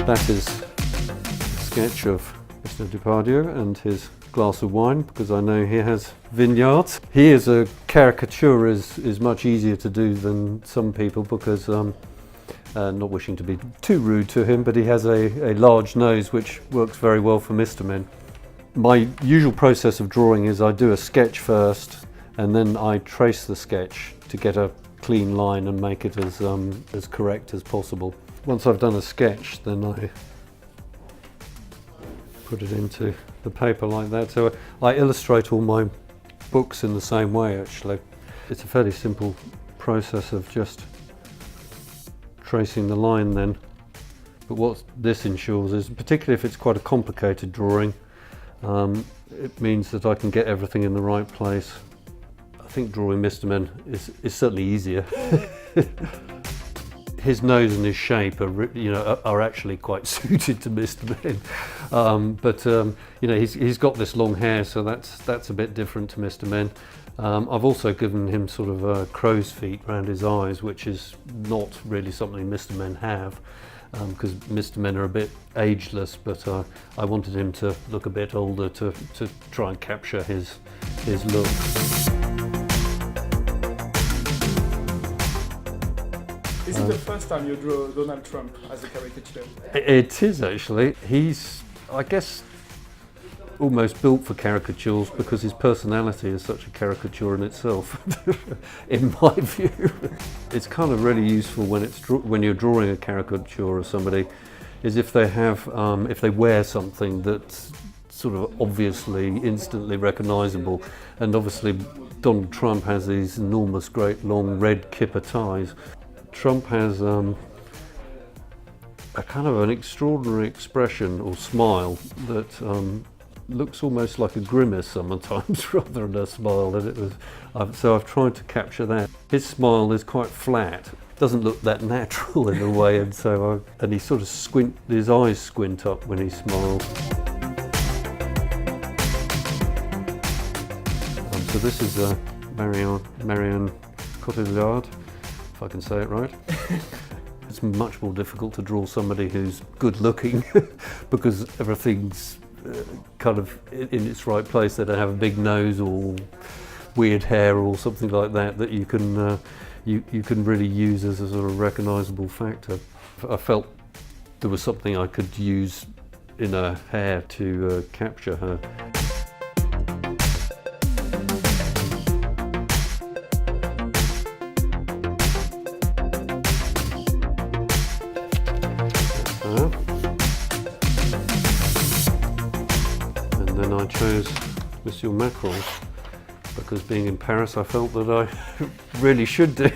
That is a sketch of Mr. Depardieu and his glass of wine, because I know he has vineyards. He is a caricature is much easier to do than some people, because not wishing to be too rude to him, but he has a large nose which works very well for Mr. Men. My usual process of drawing is I do a sketch first and then I trace the sketch to get a clean line and make it as correct as possible. Once I've done a sketch, then I put it into the paper like that. So I illustrate all my books in the same way, actually. It's a fairly simple process of just tracing the line then. But what this ensures is, particularly if it's quite a complicated drawing, it means that I can get everything in the right place. I think drawing Mr. Men is certainly easier. His nose and his shape are actually quite suited to Mr. Men, but he's got this long hair, so that's a bit different to Mr. Men. I've also given him sort of crow's feet around his eyes, which is not really something Mr. Men have, because Mr. Men are a bit ageless, but I wanted him to look a bit older to try and capture his look. Is it the first time you draw Donald Trump as a caricature? It is, actually. He's, I guess, almost built for caricatures because his personality is such a caricature in itself, in my view. It's kind of really useful when you're drawing a caricature of somebody, is if they have, if they wear something that's sort of obviously, instantly recognisable. And obviously Donald Trump has these enormous, great, long red kipper ties. Trump has a kind of an extraordinary expression or smile that looks almost like a grimace sometimes rather than a smile, and so I've tried to capture that. His smile is quite flat, doesn't look that natural in a way, and so he sort of his eyes squint up when he smiles. So this is marion-cotillard, if I can say it right. It's much more difficult to draw somebody who's good looking because everything's kind of in its right place. They don't have a big nose or weird hair or something like that you can you can really use as a sort of recognisable factor. I felt there was something I could use in her hair to capture her. And then I chose Monsieur Macron because being in Paris I felt that I really should do.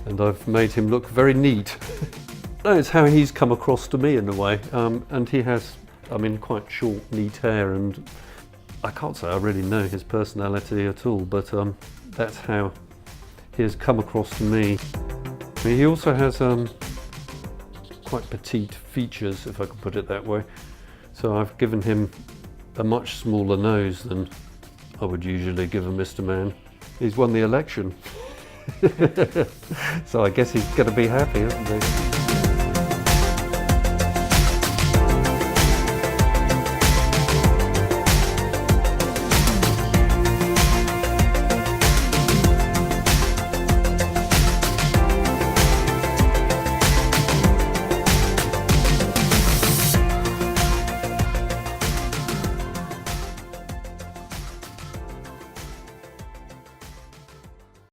And I've made him look very neat. No, it's how he's come across to me in a way. And he has, quite short, neat hair, and I can't say I really know his personality at all, but that's how he has come across to me. He also has quite petite features, if I could put it that way. So I've given him a much smaller nose than I would usually give a Mr. Man. He's won the election. So I guess he's going to be happy, isn't he?